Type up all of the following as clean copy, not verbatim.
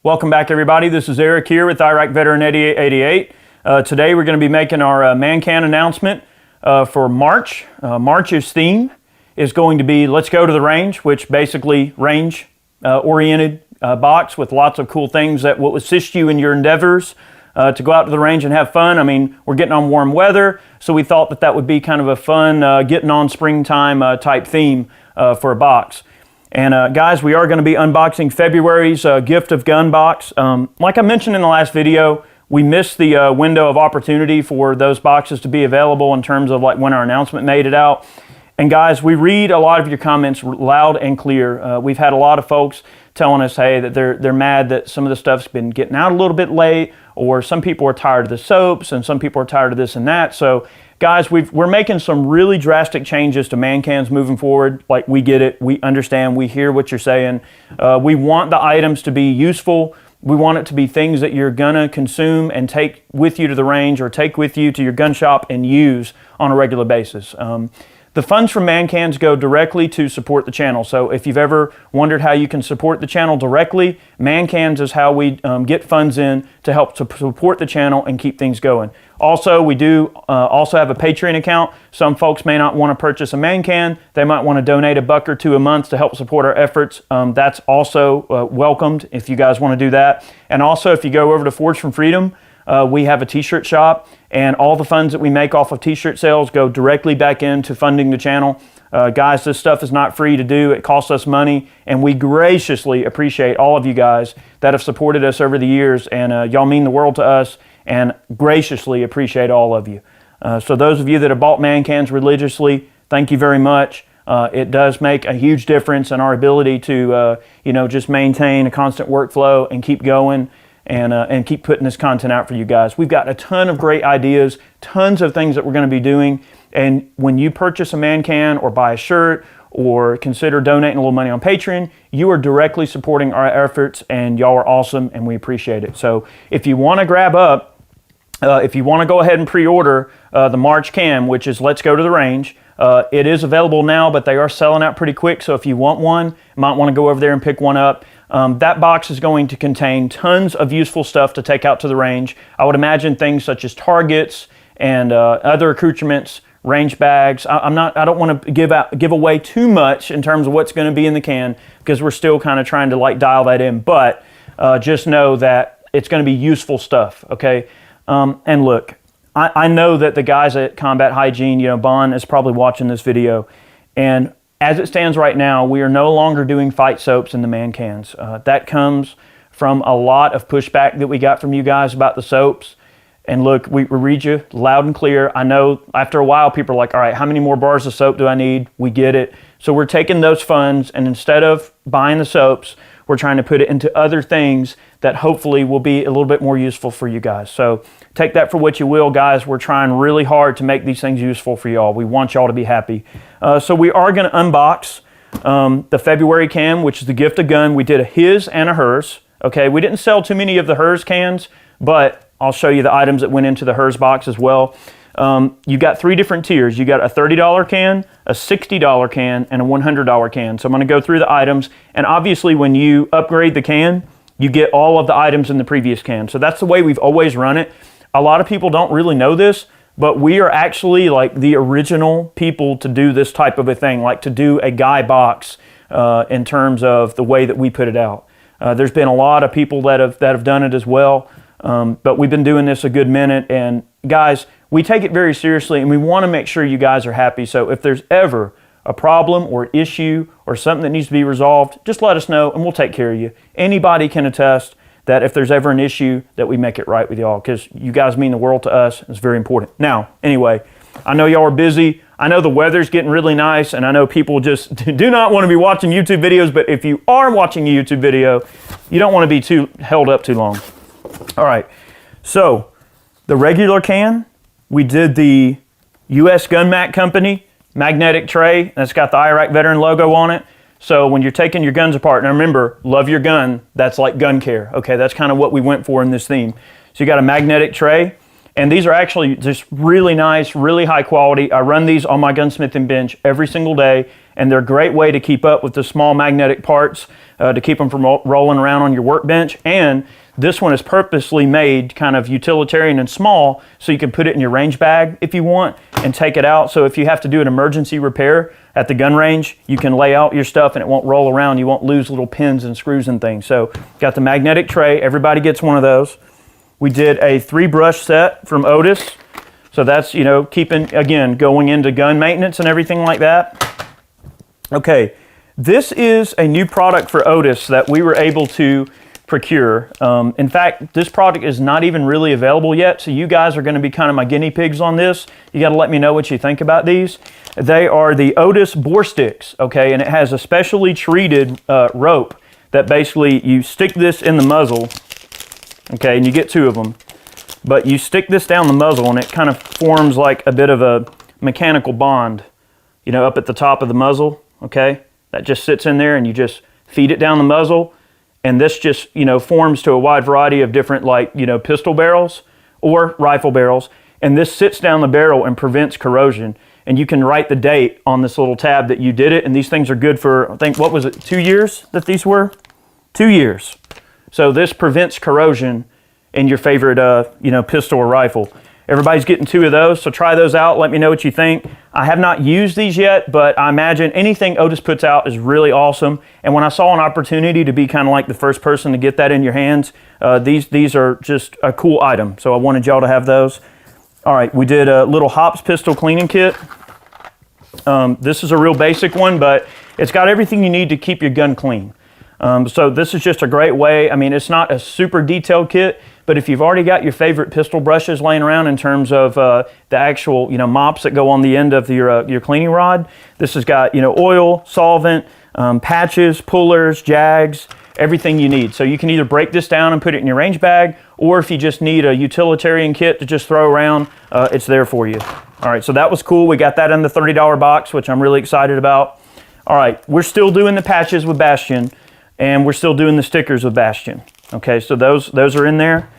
Welcome back, everybody. This is Eric here with IV8888. Today we're going to be making our man can announcement for March. March's theme is going to be Let's Go to the Range, which basically range-oriented box with lots of cool things that will assist you in your endeavors to go out to the range and have fun. I mean, we're getting on warm weather, so we thought that that would be kind of a fun getting on springtime type theme for a box. And guys, we are going to be unboxing February's gift of gun box. Like I mentioned in the last video, we missed the window of opportunity for those boxes to be available in terms of like when our announcement made it out. And guys, we read a lot of your comments loud and clear. We've had a lot of folks telling us, hey, that they're mad that some of the stuff's been getting out a little bit late, or some people are tired of the soaps, and some people are tired of this and that. So guys, we're making some really drastic changes to man cans moving forward. Like, we get it, we understand, we hear what you're saying. We want the items to be useful. We want it to be things that you're gonna consume and take with you to the range or take with you to your gun shop and use on a regular basis. The funds from man cans go directly to support the channel. So if you've ever wondered how you can support the channel directly, man cans is how we get funds in to help to support the channel and keep things going. Also, we do also have a Patreon account. Some folks may not want to purchase a man can. They might want to donate $1 or $2 a month to help support our efforts. That's also welcomed if you guys want to do that. And also, if you go over to Forge from Freedom, we have a t-shirt shop, and all the funds that we make off of t-shirt sales go directly back into funding the channel. Guys, this stuff is not free to do. It costs us money, and we graciously appreciate all of you guys that have supported us over the years, and y'all mean the world to us, and graciously appreciate all of you. So those of you that have bought man cans religiously, thank you very much. It does make a huge difference in our ability to just maintain a constant workflow and keep going and keep putting this content out for you guys. We've got a ton of great ideas, tons of things that we're going to be doing. And when you purchase a man can or buy a shirt or consider donating a little money on Patreon, you are directly supporting our efforts, and y'all are awesome, and we appreciate it. So if you want to grab up, if you want to go ahead and pre-order the March can, which is Let's Go to the Range, it is available now, but they are selling out pretty quick. So if you want one, you might want to go over there and pick one up. That box is going to contain tons of useful stuff to take out to the range. I would imagine things such as targets and other accoutrements, range bags. I don't want to give away too much in terms of what's going to be in the can, because we're still kind of trying to like dial that in. But just know that it's going to be useful stuff. Okay, and look, I know that the guys at Combat Hygiene, Bon is probably watching this video, and as it stands right now, we are no longer doing fight soaps in the man cans. That comes from a lot of pushback that we got from you guys about the soaps. And look, we read you loud and clear. I know after a while, people are like, all right, how many more bars of soap do I need? We get it. So we're taking those funds, and instead of buying the soaps, we're trying to put it into other things that hopefully will be a little bit more useful for you guys. So take that for what you will, guys. We're trying really hard to make these things useful for y'all. We want y'all to be happy. So we are going to unbox the February can, which is the gift of gun. We did a his and a hers. Okay, we didn't sell too many of the hers cans, but I'll show you the items that went into the hers box as well. You got 3 different tiers. You got a $30 can, a $60 can, and a $100 can. So I'm going to go through the items, and obviously when you upgrade the can, you get all of the items in the previous can. So that's the way we've always run it. A lot of people don't really know this, but we are actually like the original people to do this type of a thing, like to do a guy box in terms of the way that we put it out. There's been a lot of people that have done it as well, but we've been doing this a good minute, and guys, we take it very seriously, and we want to make sure you guys are happy. So if there's ever a problem or issue or something that needs to be resolved, just let us know, and we'll take care of you. Anybody can attest that if there's ever an issue, that we make it right with y'all, because you guys mean the world to us. It's very important. Now, anyway, I know y'all are busy. I know the weather's getting really nice, and I know people just do not want to be watching YouTube videos, but if you are watching a YouTube video, you don't want to be held up too long. All right, so the regular can, we did the U.S. Gun Mat Company magnetic tray, and it's got the Iraq Veteran logo on it. So when you're taking your guns apart, now remember, love your gun, that's like gun care. Okay, that's kind of what we went for in this theme. So you got a magnetic tray, and these are actually just really nice, really high quality. I run these on my gunsmithing bench every single day, and they're a great way to keep up with the small magnetic parts to keep them from rolling around on your workbench. And this one is purposely made kind of utilitarian and small, so you can put it in your range bag if you want and take it out. So if you have to do an emergency repair at the gun range, you can lay out your stuff and it won't roll around. You won't lose little pins and screws and things. So got the magnetic tray. Everybody gets one of those. We did a 3-brush set from Otis. So that's, you know, keeping, again, going into gun maintenance and everything like that. Okay, this is a new product for Otis that we were able to procure. In fact, this product is not even really available yet, so you guys are going to be kind of my guinea pigs on this. You got to let me know what you think about these. They are the Otis bore sticks, okay, and it has a specially treated rope that basically you stick this in the muzzle, okay, and you get 2 of them, but you stick this down the muzzle and it kind of forms like a bit of a mechanical bond, you know, up at the top of the muzzle, okay, that just sits in there and you just feed it down the muzzle. And this just, you know, forms to a wide variety of different, like, you know, pistol barrels or rifle barrels. And this sits down the barrel and prevents corrosion. And you can write the date on this little tab that you did it. And these things are good for, I think, what was it, 2 years that these were? 2 years. So this prevents corrosion in your favorite, you know, pistol or rifle. Everybody's getting 2 of those, so try those out. Let me know what you think. I have not used these yet, but I imagine anything Otis puts out is really awesome. And when I saw an opportunity to be kind of like the first person to get that in your hands, these are just a cool item. So I wanted y'all to have those. All right, we did a little Hops pistol cleaning kit. This is a real basic one, but it's got everything you need to keep your gun clean. So this is just a great way. I mean, it's not a super detailed kit, but if you've already got your favorite pistol brushes laying around in terms of the actual, you know, mops that go on the end of your cleaning rod, this has got, you know, oil, solvent, patches, pullers, jags, everything you need. So you can either break this down and put it in your range bag, or if you just need a utilitarian kit to just throw around, it's there for you. All right, so that was cool. We got that in the $30 box, which I'm really excited about. All right, we're still doing the patches with Bastion, and we're still doing the stickers with Bastion. Okay, so those are in there,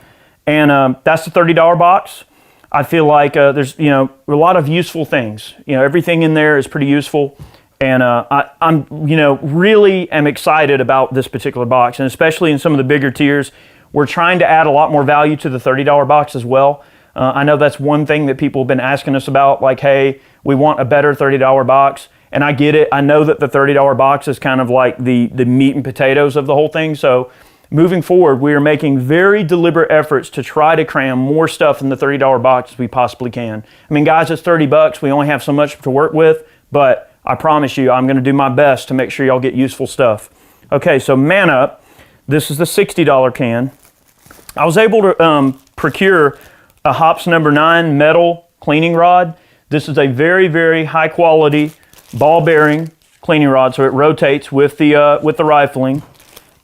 and that's the $30 box. I feel like there's, you know, a lot of useful things. You know, everything in there is pretty useful, and I'm, you know, really am excited about this particular box, and especially in some of the bigger tiers. We're trying to add a lot more value to the $30 box as well. I know that's one thing that people have been asking us about, like, hey, we want a better $30 box. And I get it. I know that the $30 box is kind of like the meat and potatoes of the whole thing. So moving forward, we are making very deliberate efforts to try to cram more stuff in the $30 box as we possibly can. I mean, guys, it's $30. We only have so much to work with, but I promise you, I'm going to do my best to make sure y'all get useful stuff. Okay, so Man Up. This is the $60 can. I was able to procure a Hops number 9 metal cleaning rod. This is a very, very high quality ball bearing cleaning rod, so it rotates with the rifling,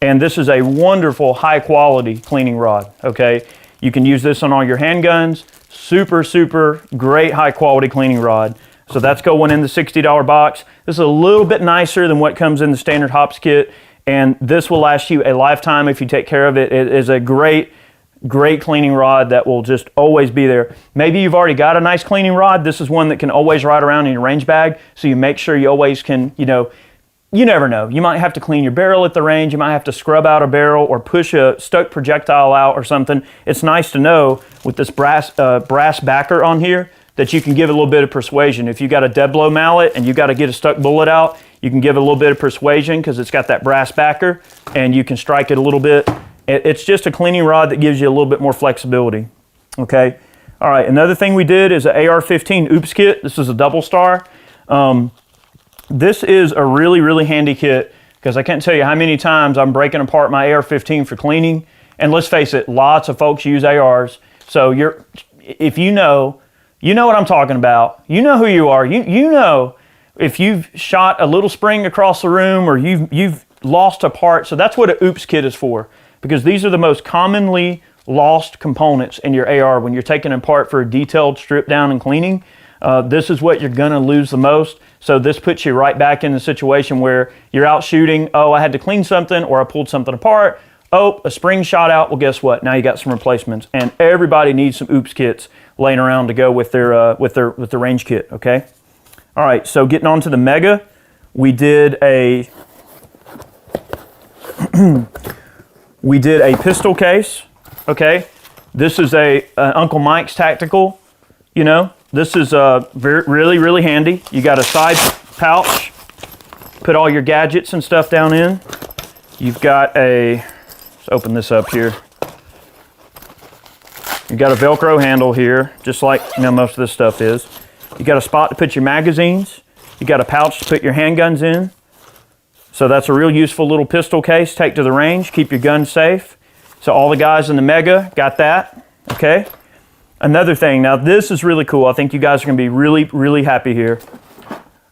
and this is a wonderful high quality cleaning rod. Okay, you can use this on all your handguns. Super great high quality cleaning rod. So that's going in the $60 box. This is a little bit nicer than what comes in the standard Hops kit, and this will last you a lifetime if you take care of it. It is a great cleaning rod that will just always be there. Maybe you've already got a nice cleaning rod. This is one that can always ride around in your range bag, so you make sure you always can, you know, you never know. You might have to clean your barrel at the range. You might have to scrub out a barrel or push a stuck projectile out or something. It's nice to know with this brass backer on here that you can give a little bit of persuasion. If you got a dead blow mallet and you got to get a stuck bullet out, you can give it a little bit of persuasion because it's got that brass backer, and you can strike it a little bit. It's just a cleaning rod that gives you a little bit more flexibility. Okay. All right. Another thing we did is an AR-15 Oops kit. This is a double star. This is a really handy kit because I can't tell you how many times I'm breaking apart my AR-15 for cleaning. And let's face it, lots of folks use ARs. So if you know what I'm talking about. You know who you are. You know if you've shot a little spring across the room or you've lost a part. So that's what an Oops kit is for, because these are the most commonly lost components in your AR when you're taking it apart for a detailed strip down and cleaning. This is what you're gonna lose the most. So this puts you right back in the situation where you're out shooting. Oh, I had to clean something, or I pulled something apart. Oh, a spring shot out. Well, guess what? Now you got some replacements, and everybody needs some Oops kits laying around to go with their range kit. Okay. All right. So getting on to the Mega, we did a pistol case. Okay, this is a Uncle Mike's Tactical. You know, this is really handy. You got a side pouch, put all your gadgets and stuff down in. You've got let's open this up here. You've got a Velcro handle here, just like most of this stuff is. You got a spot to put your magazines. You got a pouch to put your handguns in. So that's a real useful little pistol case. Take to the range, keep your gun safe. So all the guys in the Mega got that, okay? Another thing, now this is really cool. I think you guys are gonna be really happy here.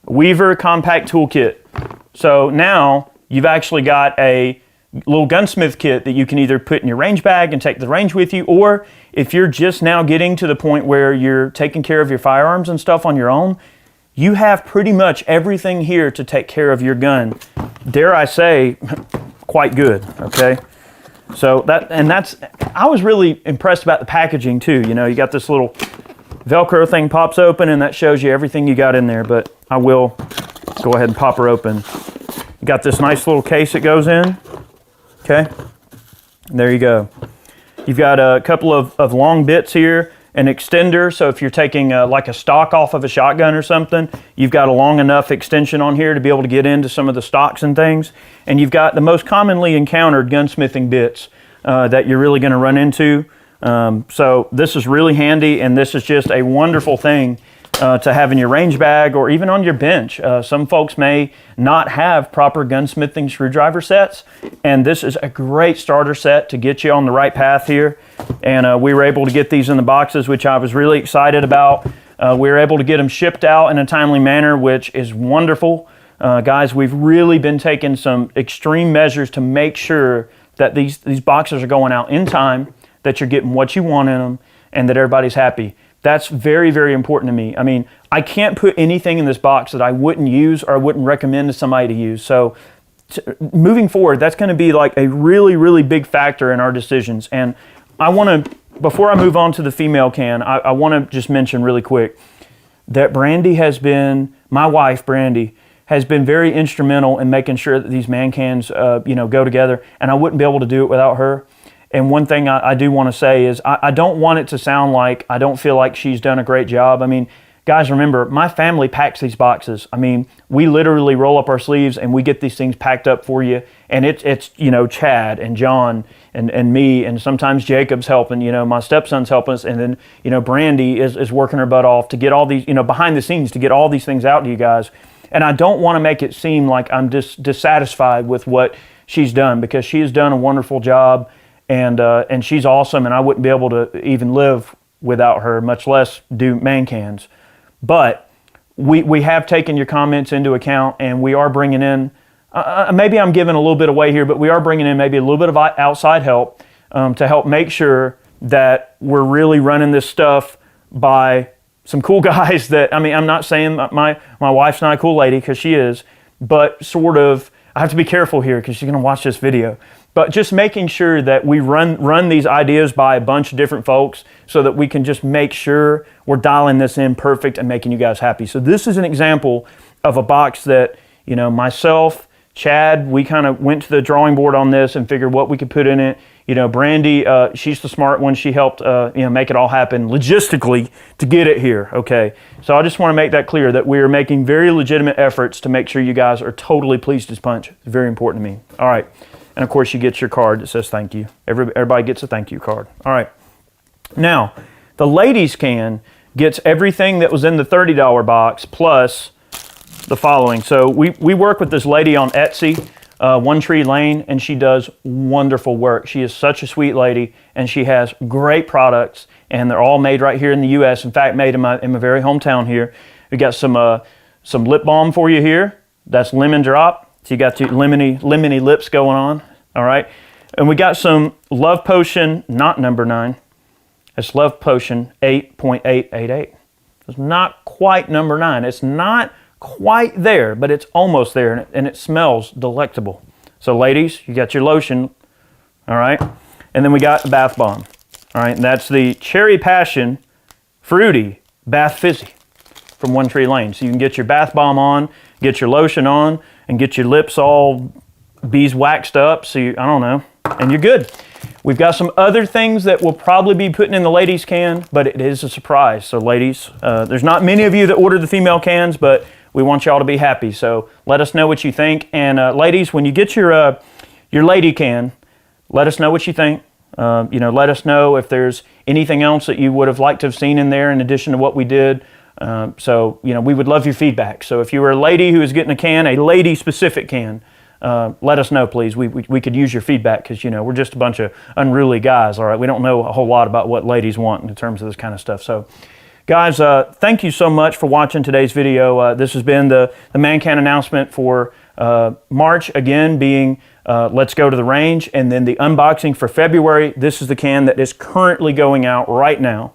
Weaver Compact Toolkit. So now you've actually got a little gunsmith kit that you can either put in your range bag and take to the range with you, or if you're just now getting to the point where you're taking care of your firearms and stuff on your own, you have pretty much everything here to take care of your gun. Dare I say, quite good, okay? So I was really impressed about the packaging too. You know, you got this little Velcro thing pops open and that shows you everything you got in there, but I will go ahead and pop her open. You got this nice little case that goes in, okay? There you go. You've got a couple of long bits here, an extender, so if you're taking like a stock off of a shotgun or something, you've got a long enough extension on here to be able to get into some of the stocks and things. And you've got the most commonly encountered gunsmithing bits that you're really going to run into. So this is really handy, and this is just a wonderful thing to have in your range bag or even on your bench. Some folks may not have proper gunsmithing screwdriver sets, and this is a great starter set to get you on the right path here. And we were able to get these in the boxes, which I was really excited about. We were able to get them shipped out in a timely manner, which is wonderful. Guys, we've really been taking some extreme measures to make sure that these boxes are going out in time, that you're getting what you want in them, and that everybody's happy. That's very important to me. I mean, I can't put anything in this box that I wouldn't use or I wouldn't recommend to somebody to use. So moving forward, that's going to be like a really big factor in our decisions. And I want to, before I move on to the female can, I want to just mention really quick that Brandy has been, my wife Brandy, has been very instrumental in making sure that these man cans go together, and I wouldn't be able to do it without her. And one thing I do want to say is I don't want it to sound like I don't feel like she's done a great job. I mean, guys, remember, my family packs these boxes. I mean, we literally roll up our sleeves and we get these things packed up for you. And it's Chad and John and me, and sometimes Jacob's helping, my stepson's helping us. And then, Brandy is working her butt off to get all these, behind the scenes, to get all these things out to you guys. And I don't want to make it seem like I'm just dissatisfied with what she's done, because she has done a wonderful job. And she's awesome, and I wouldn't be able to even live without her, much less do man cans. But we have taken your comments into account, and we are bringing in, maybe I'm giving a little bit away here, but we are bringing in maybe a little bit of outside help to help make sure that we're really running this stuff by some cool guys that, I mean, I'm not saying my wife's not a cool lady, because she is, but sort of, I have to be careful here because she's going to watch this video. But just making sure that we run these ideas by a bunch of different folks so that we can just make sure we're dialing this in perfect and making you guys happy. So this is an example of a box that, myself, Chad, we kind of went to the drawing board on this and figured what we could put in it. Brandy, she's the smart one. She helped, make it all happen logistically to get it here, okay? So I just want to make that clear that we are making very legitimate efforts to make sure you guys are totally pleased as punch. It's very important to me. All right. And of course, you get your card that says thank you. Everybody gets a thank you card. All right. Now, the ladies can gets everything that was in the $30 box plus the following. So we work with this lady on Etsy, One Tree Lane, and she does wonderful work. She is such a sweet lady, and she has great products, and they're all made right here in the U.S. In fact, made in my very hometown here. We got some lip balm for you here. That's lemon drop. So you got your lemony lips going on, all right? And we got some Love Potion, not number 9. It's Love Potion 8.888. It's not quite number 9. It's not quite there, but it's almost there, and it smells delectable. So ladies, you got your lotion, all right? And then we got the bath bomb, all right? And that's the Cherry Passion Fruity Bath Fizzy. from One Tree Lane. So you can get your bath bomb on, get your lotion on, and get your lips all beeswaxed up, so I don't know, and you're good. We've got some other things that we'll probably be putting in the ladies' can, but it is a surprise. So ladies, there's not many of you that order the female cans, but we want y'all to be happy. So let us know what you think. And ladies, when you get your lady can, let us know what you think. Let us know if there's anything else that you would have liked to have seen in there in addition to what we did. We would love your feedback. So if you were a lady who is getting a can, a lady-specific can, let us know, please. We could use your feedback because, we're just a bunch of unruly guys, all right? We don't know a whole lot about what ladies want in terms of this kind of stuff. So, guys, thank you so much for watching today's video. This has been the Man Can announcement for March, again, being Let's Go to the Range, and then the unboxing for February. This is the can that is currently going out right now.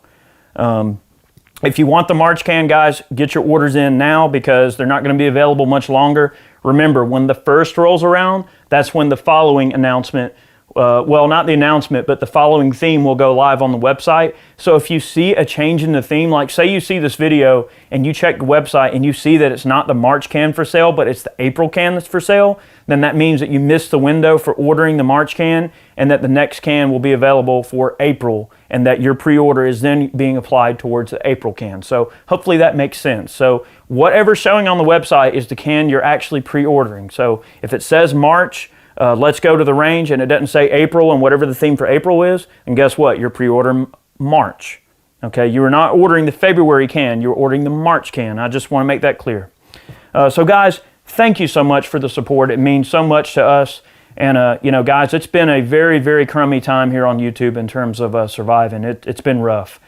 If you want the March can, guys, get your orders in now because they're not going to be available much longer. Remember, when the first rolls around, that's when the following announcement, not the announcement, but the following theme will go live on the website. So if you see a change in the theme, like say you see this video and you check the website and you see that it's not the March can for sale, but it's the April can that's for sale, then that means that you missed the window for ordering the March can and that the next can will be available for April and that your pre-order is then being applied towards the April can. So hopefully that makes sense. So whatever's showing on the website is the can you're actually pre-ordering. So if it says March, Let's Go to the Range, and it doesn't say April and whatever the theme for April is, and guess what? You're pre-ordering March. Okay, you are not ordering the February can, you're ordering the March can. I just want to make that clear. So guys, thank you so much for the support. It means so much to us. And, guys, it's been a very, very crummy time here on YouTube in terms of surviving. It's been rough.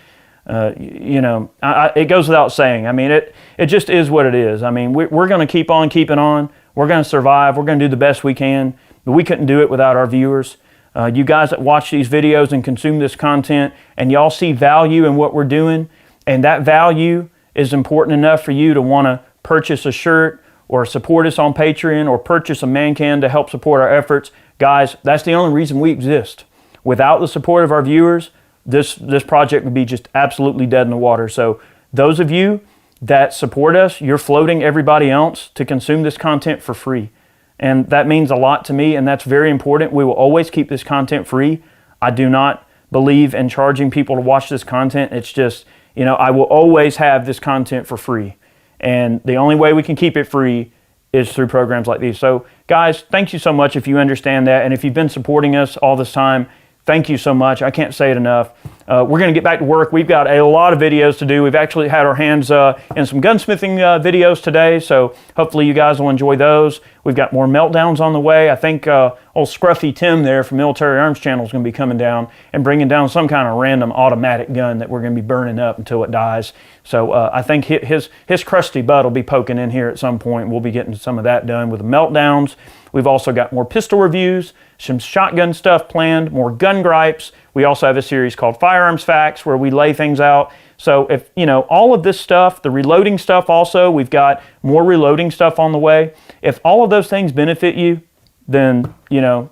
It goes without saying. I mean, it just is what it is. I mean, we're going to keep on keeping on. We're going to survive. We're going to do the best we can. But we couldn't do it without our viewers. You guys that watch these videos and consume this content, and y'all see value in what we're doing, and that value is important enough for you to want to purchase a shirt or support us on Patreon or purchase a man can to help support our efforts. Guys, that's the only reason we exist. Without the support of our viewers, this project would be just absolutely dead in the water. So those of you that support us, you're floating everybody else to consume this content for free. And that means a lot to me, and that's very important. We will always keep this content free. I do not believe in charging people to watch this content. It's just, I will always have this content for free. And the only way we can keep it free is through programs like these. So guys, thank you so much if you understand that. And if you've been supporting us all this time, thank you so much. I can't say it enough. We're going to get back to work. We've got a lot of videos to do. We've actually had our hands in some gunsmithing videos today, so hopefully you guys will enjoy those. We've got more meltdowns on the way. I think old Scruffy Tim there from Military Arms Channel is going to be coming down and bringing down some kind of random automatic gun that we're going to be burning up until it dies. So I think his crusty butt will be poking in here at some point. We'll be getting some of that done with the meltdowns. We've also got more pistol reviews, some shotgun stuff planned, more gun gripes. We also have a series called Firearms Facts where we lay things out. So if, all of this stuff, the reloading stuff also, we've got more reloading stuff on the way. If all of those things benefit you, then, you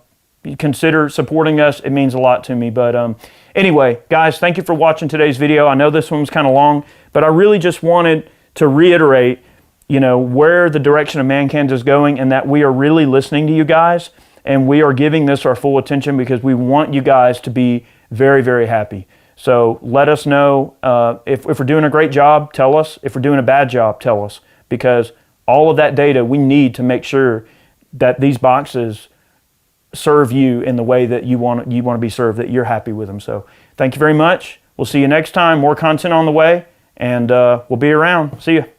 consider supporting us. It means a lot to me. But anyway, guys, thank you for watching today's video. I know this one was kind of long, but I really just wanted to reiterate, where the direction of Man Cans is going and that we are really listening to you guys. And we are giving this our full attention because we want you guys to be very, very happy. So let us know if we're doing a great job, tell us. If we're doing a bad job, tell us. Because all of that data we need to make sure that these boxes serve you in the way that you want to be served, that you're happy with them. So thank you very much. We'll see you next time. More content on the way, and we'll be around. See you.